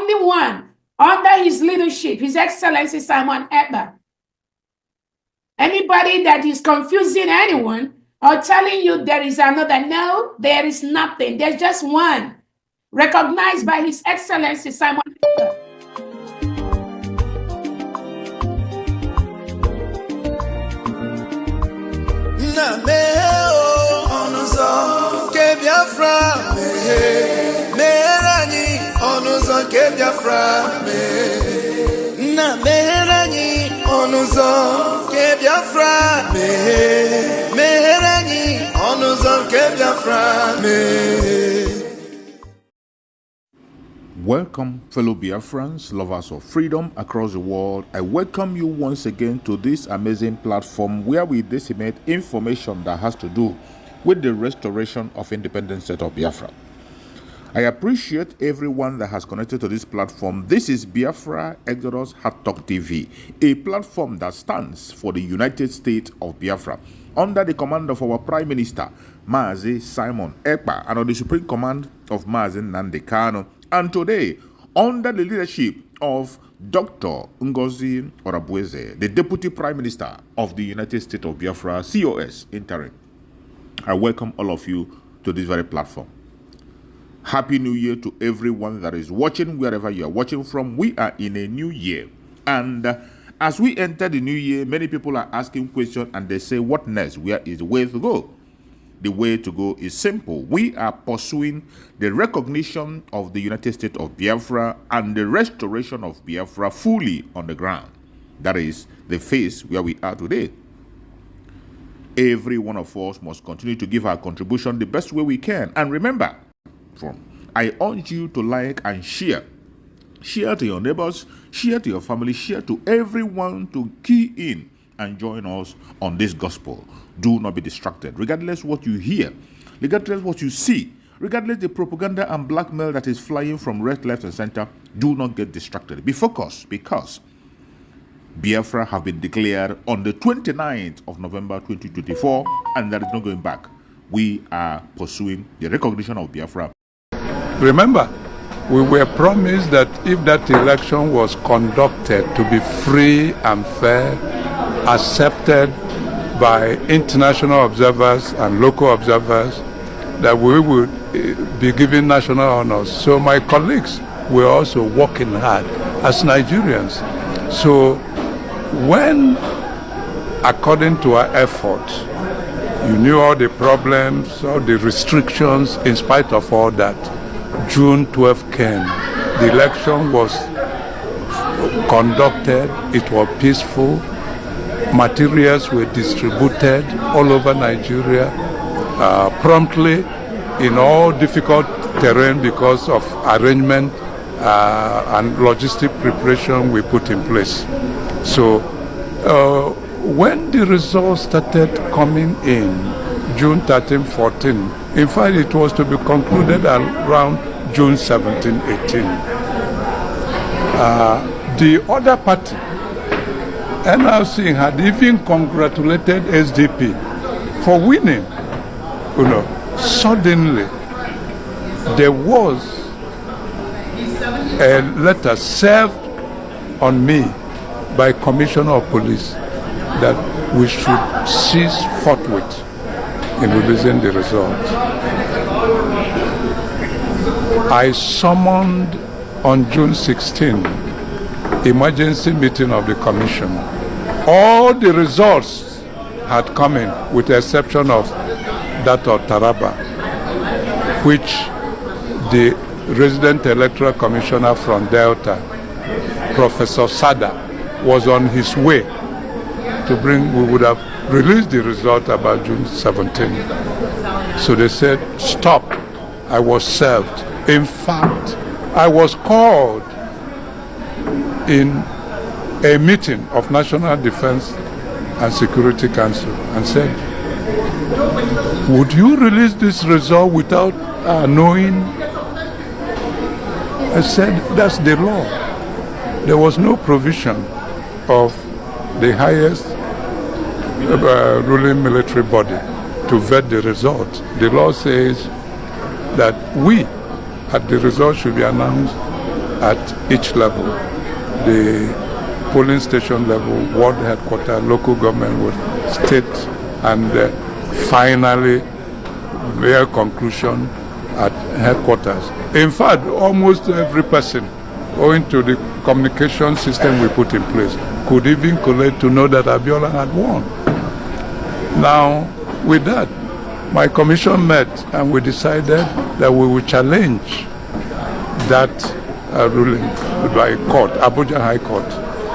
only one under his leadership, His Excellency Simon Ekpa. Anybody that is confusing anyone or telling you there is another, no, there is nothing. There's just one, recognized by His Excellency Simon Ekpa. Biafra meherani onuzo ke Biafra na meherani onuzo ke Biafra meherani onuzo ke Biafra Welcome, fellow Biafrans, lovers of freedom across the world. I welcome you once again to this amazing platform where we disseminate information that has to do with the restoration of independent state of Biafra. I appreciate everyone that has connected to this platform. This is Biafra Exodus Hard Talk TV, a platform that stands for the United States of Biafra, under the command of our Prime Minister, Mazi Simon Ekpa, and on the supreme command of Mazi Nnamdi Kanu. And today, under the leadership of Dr. Ngozi Oronigwe, the Deputy Prime Minister of the United States of Biafra, COS interim, I welcome all of you to this very platform. Happy New Year to everyone that is watching, wherever you are watching from. We are in a new year. And as we enter the new year, many people are asking questions and they say, what next? Where is the way to go? The way to go is simple. We are pursuing the recognition of the United States of Biafra and the restoration of Biafra fully on the ground. That is the phase where we are today. Every one of us must continue to give our contribution the best way we can. And remember, I urge you to like and share. Share to your neighbors, share to your family, share to everyone to key in and join us on this gospel. Do not be distracted. Regardless what you hear, regardless what you see, regardless the propaganda and blackmail that is flying from right, left, and center, do not get distracted. Be focused, because Biafra have been declared on the 29th of November 2024, and there is no going back. We are pursuing the recognition of Biafra. Remember, we were promised that if that election was conducted to be free and fair, accepted by international observers and local observers, that we would be given national honors. So my colleagues were also working hard as Nigerians. So when, according to our efforts, you knew all the problems, all the restrictions, in spite of all that, June 12 came. The election was conducted, it was peaceful, materials were distributed all over Nigeria, promptly in all difficult terrain because of arrangement and logistic preparation we put in place. So when the results started coming in, June 13, 14, in fact it was to be concluded around June 17, 18. The other party, NRC, had even congratulated SDP for winning. You know, suddenly there was a letter served on me by Commissioner of Police that we should cease forthwith in releasing the results. I summoned on June 16 emergency meeting of the commission. All the results had come in, with the exception of that of Taraba, which the resident electoral commissioner from Delta, Professor Sada, was on his way to bring. We would have released the result about June 17. So they said, stop. I was served. In fact, I was called in a meeting of National Defense and Security Council and said, would you release this result without knowing? I said, that's the law. There was no provision of the highest ruling military body to vet the result. The law says that we, at the result should be announced at each level, the polling station level, ward headquarters, local government, state, and finally their conclusion at headquarters. In fact, almost every person, owing to the communication system we put in place, could even collate to know that Abiola had won. Now, with that, my commission met and we decided that we would challenge that ruling by court, Abuja High Court,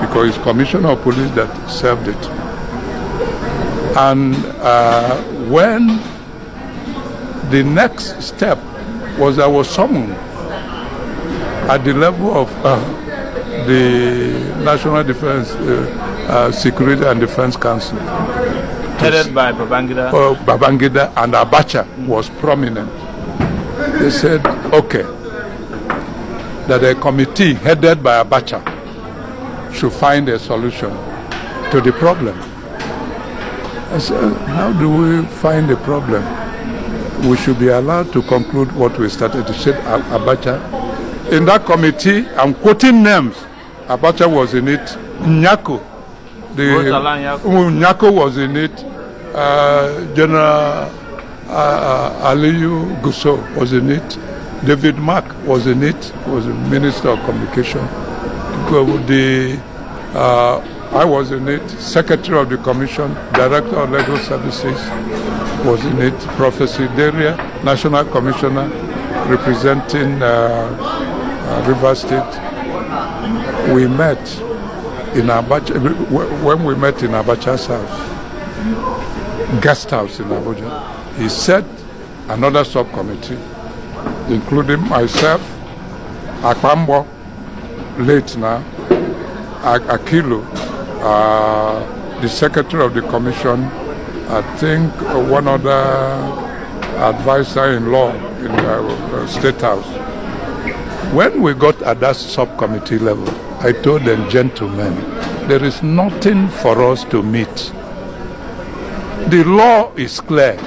because it's Commissioner of Police that served it. And when the next step was I was summoned at the level of the National Defense Security and Defense Council. Headed by Babangida? Babangida and Abacha was prominent. They said, okay, that a committee headed by Abacha should find a solution to the problem. I said, how do we find a problem? We should be allowed to conclude what we started. He said, Abacha. In that committee, I'm quoting names. Abacha was in it. Nyako. Nyako was in it. General Aliyu Gusso was in it. David Mark was in it. Was the Minister of Communication. I was in it. Secretary of the Commission, Director of Legal Services was in it. Professor Deria, National Commissioner representing Rivers State. We met in Abacha. When we met in Abacha's house, guest house in Abuja, he set another subcommittee, including myself, Akpambo, late now, Akilu, the Secretary of the Commission, I think one other advisor-in-law in the State House. When we got at that subcommittee level, I told them, gentlemen, there is nothing for us to meet. The law is clear.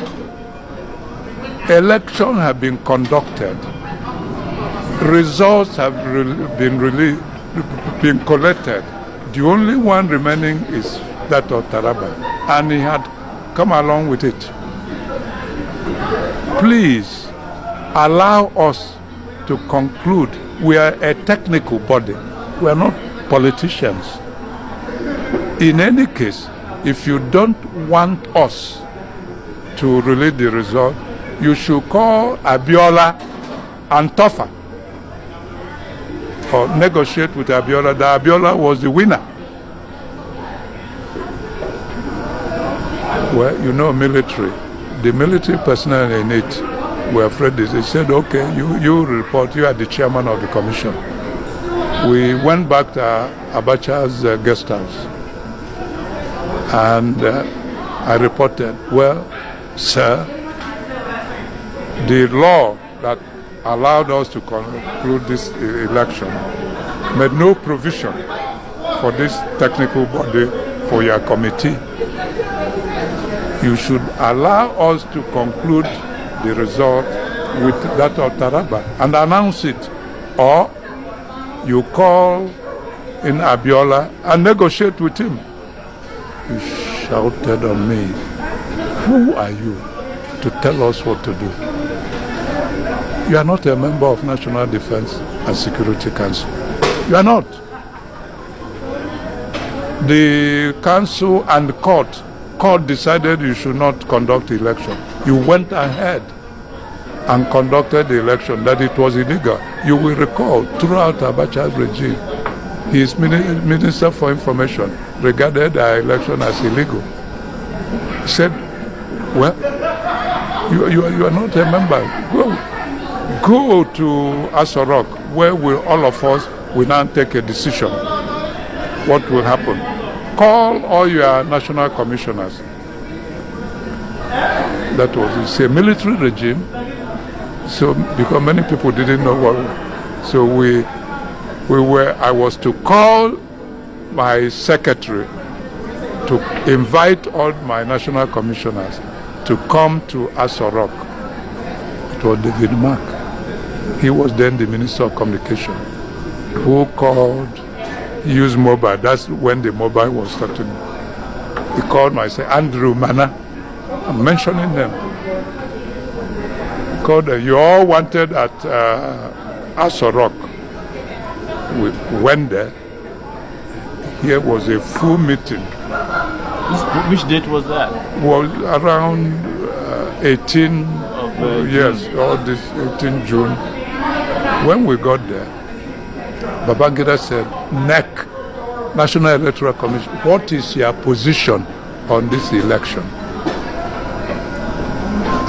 Elections have been conducted. Results have been collected. The only one remaining is that of Taraba, and he had come along with it. Please allow us to conclude. We are a technical body. We are not politicians. In any case, if you don't want us to release the result, you should call Abiola and Tofa or negotiate with Abiola that Abiola was the winner. Well, you know, military, the military personnel in it were afraid. They said, okay, you report, you are the chairman of the commission. We went back to Abacha's guest house and I reported, well, sir, the law that allowed us to conclude this election made no provision for this technical body, for your committee. You should allow us to conclude the result with that of Taraba and announce it, or you call in Abiola and negotiate with him. He shouted on me, who are you to tell us what to do? You are not a member of National Defense and Security Council. You are not. The council and the court decided you should not conduct the election. You went ahead and conducted the election, that it was illegal. You will recall, throughout Abacha's regime, his Minister for Information regarded the election as illegal. He said, well, you are not a member. Go to Asorok, where all of us will now take a decision. What will happen? Call all your national commissioners. That was, it's a military regime. So, because many people didn't know what, so I was to call my secretary to invite all my national commissioners to come to Asorok. It was David Mark. He was then the Minister of Communication. who called, used mobile. That's when the mobile was starting. He called myself Andrew Mana. I'm mentioning them. He called them. You all wanted at Aso Rock. We went there. Here was a full meeting. Which date was that? Was around 18 yes, all this 18 June. When we got there, Babangida said, NEC, National Electoral Commission, what is your position on this election?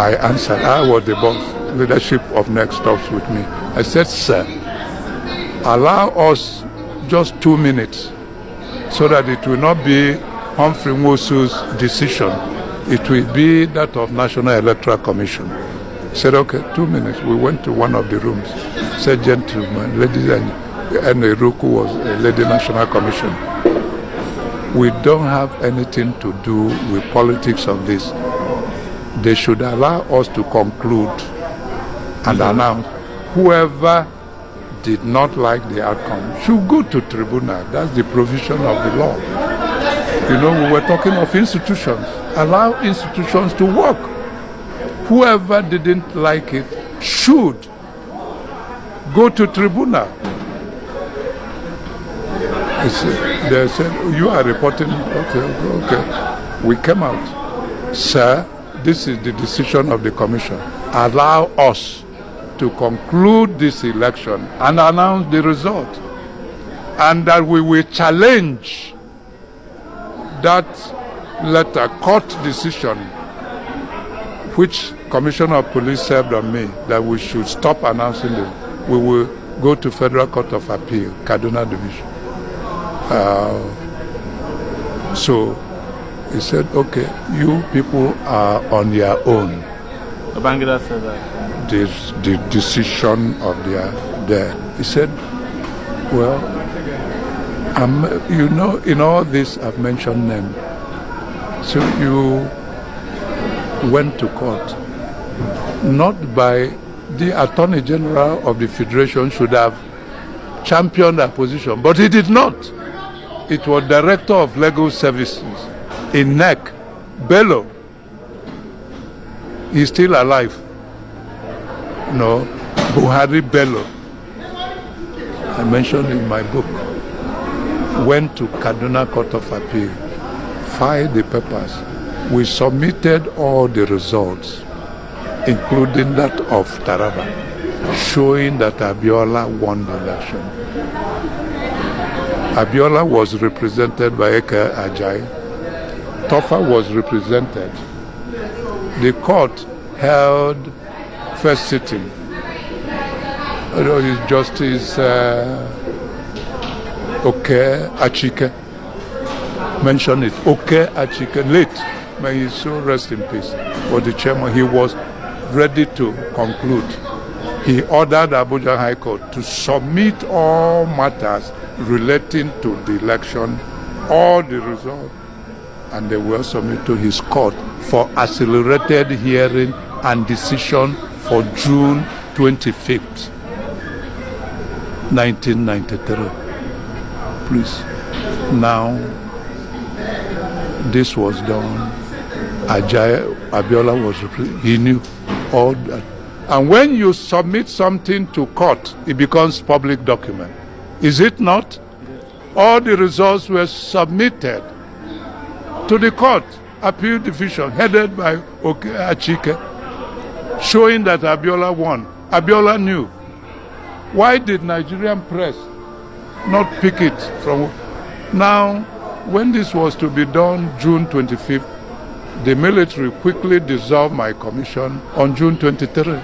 I answered, I was the boss, leadership of NEC stops with me. I said, sir, allow us just 2 minutes so that it will not be Humphrey Nwosu's decision. It will be that of National Electoral Commission. He said, okay, 2 minutes. We went to one of the rooms. Said, gentlemen, ladies and Eruku was a lady National Commission. We don't have anything to do with politics of this. They should allow us to conclude and announce whoever did not like the outcome should go to tribunal. That's the provision of the law. You know, we were talking of institutions. Allow institutions to work. Whoever didn't like it should go to tribunal. They said, you are reporting. Okay. We came out. Sir, this is the decision of the commission. Allow us to conclude this election and announce the result. And that we will challenge that letter, court decision, which Commissioner of Police served on me, that we should stop announcing it. We will go to Federal Court of Appeal, Kaduna Division. So he said, okay, you people are on your own. Babangida said that. The decision of there. He said, well, you know, in all this I've mentioned them. So you went to court, not by the Attorney General of the Federation should have championed that position, but he did not. It was Director of Legal Services in NEC, Bello. He's still alive. No, Buhari Bello. I mentioned in my book. Went to Kaduna Court of Appeal, filed the papers. We submitted all the results, including that of Taraba, showing that Abiola won the election. Abiola was represented by Eke Ajayi. Tofa was represented. The court held first sitting. Justice Achike mentioned it. Achike, late, may his soul rest in peace, was the chairman. He was ready to conclude. He ordered Abuja High Court to submit all matters relating to the election, all the results, and they were submitted to his court for accelerated hearing and decision for June 25th, 1993. Please. Now, this was done. Abiola was represented. He knew all that. And when you submit something to court, it becomes public document. Is it not? All the results were submitted to the court, appeal division, headed by Achike, showing that Abiola won. Abiola knew. Why did Nigerian press not pick it from? Now, when this was to be done, June 25th, the military quickly dissolved my commission on June 23rd.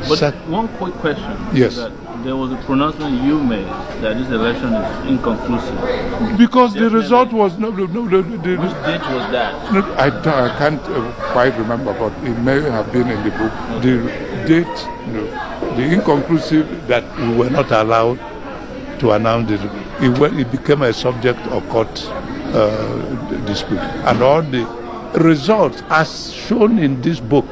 But one quick question. Yes. That there was a pronouncement you made that this election is inconclusive. Because the result was no. Which date was that? I can't quite remember, but it may have been in the book. The date, the inconclusive that we were not allowed to announce it. It became a subject of court dispute, and all the results, as shown in this book,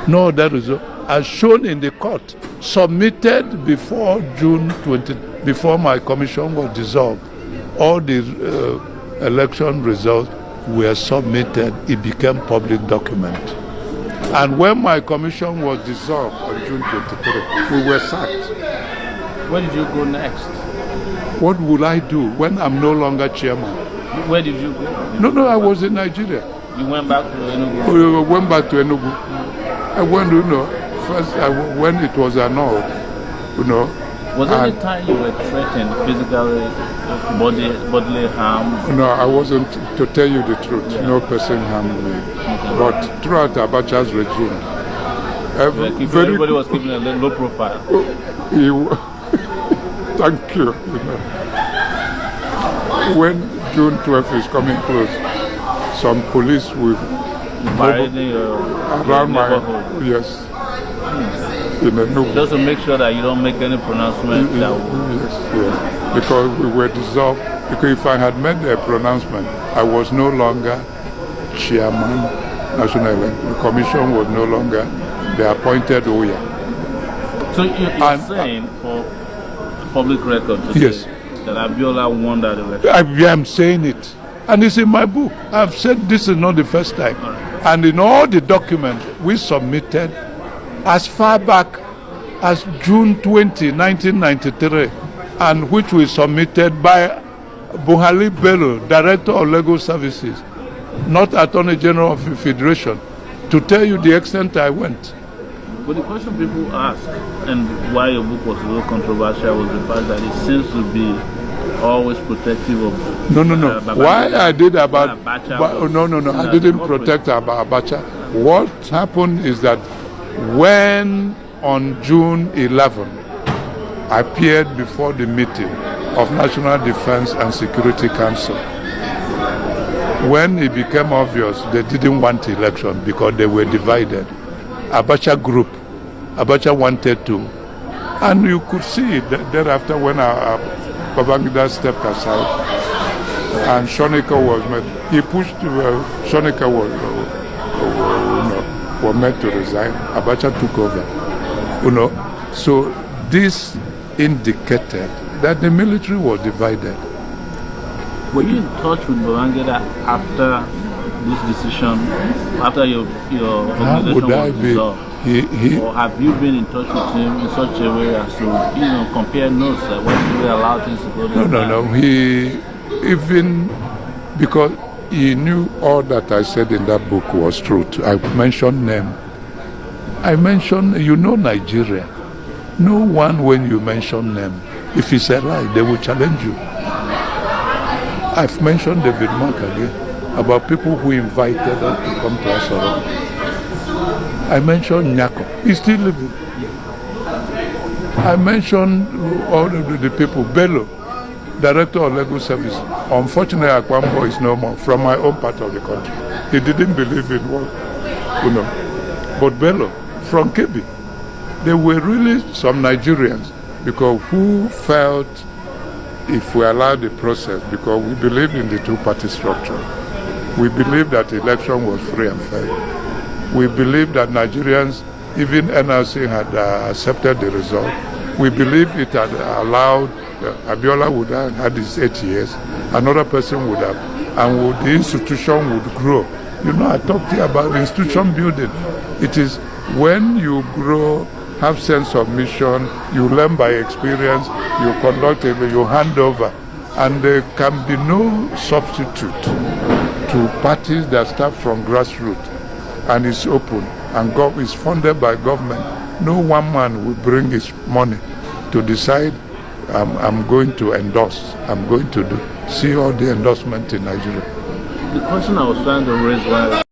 no other result, as shown in the court, submitted before June 20, before my commission was dissolved. All the election results were submitted. It became public document. And when my commission was dissolved on June 23, we were sacked. Where did you go next? What will I do when I'm no longer chairman? Where did you go? No, I was in Nigeria. You went back to Enugu? We went back to Enugu. I went, first when it was annulled, Was there any time you were threatened physically, bodily harm? No, I wasn't, to tell you the truth. Yeah. No person harmed me. Okay. But throughout Abacha's regime, everybody was keeping a low profile. Thank you. When June 12th is coming close, some police will around my yes. Just to make sure that you don't make any pronouncement. Yes, because we were dissolved. Because if I had made a pronouncement, I was no longer chairman. The commission was no longer the appointed Oya. So you're saying for public record to yes, that Abiola won that election? I am saying it. And it's in my book. I've said this is not the first time. Right. And in all the documents we submitted as far back as June 20, 1993, and which we submitted by Buhari Bello, Director of Legal Services, not Attorney General of the Federation, to tell you the extent I went. But the question people ask, and why your book was a little controversial, was the fact that it seems to be always protective of... No. Why I did about... No. I didn't protect Abacha. What happened is that when on June 11, I appeared before the meeting of National Defense and Security Council, when it became obvious they didn't want election because they were divided. Abacha group, Abacha wanted to. And you could see it thereafter when Babangida stepped aside and Shonika was met. He pushed, Shonika was meant to resign. Abacha took over. So this indicated that the military was divided. Were you in touch with Babangida after this decision, after your organization was dissolved? Or have you been in touch with him in such a way as to compare notes, like when you allow things to go down? No. He even because he knew all that I said in that book was truth. I mentioned name. I mentioned Nigeria. No one when you mention name, if it's a lie, they will challenge you. I've mentioned David Mark again about people who invited us to come to Asoro. I mentioned Nyako. He's still living. I mentioned all the people. Bello, Director of Legal Service. Unfortunately, Akwambo is no more from my own part of the country. He didn't believe in what, But Bello, from Kebbi, there were really some Nigerians because who felt if we allowed the process, because we believe in the two-party structure. We believe that the election was free and fair. We believe that Nigerians, even NRC, had accepted the result. We believe it had allowed, Abiola would have had his 8 years, another person would have, and the institution would grow. I talked here about institution building. It is when you grow, have sense of mission, you learn by experience, you conduct it, you hand over, and there can be no substitute to parties that start from grassroots and is open and is funded by government. No one man will bring his money to decide I'm going to endorse, I'm going to see all the endorsement in Nigeria. The question I was trying to raise was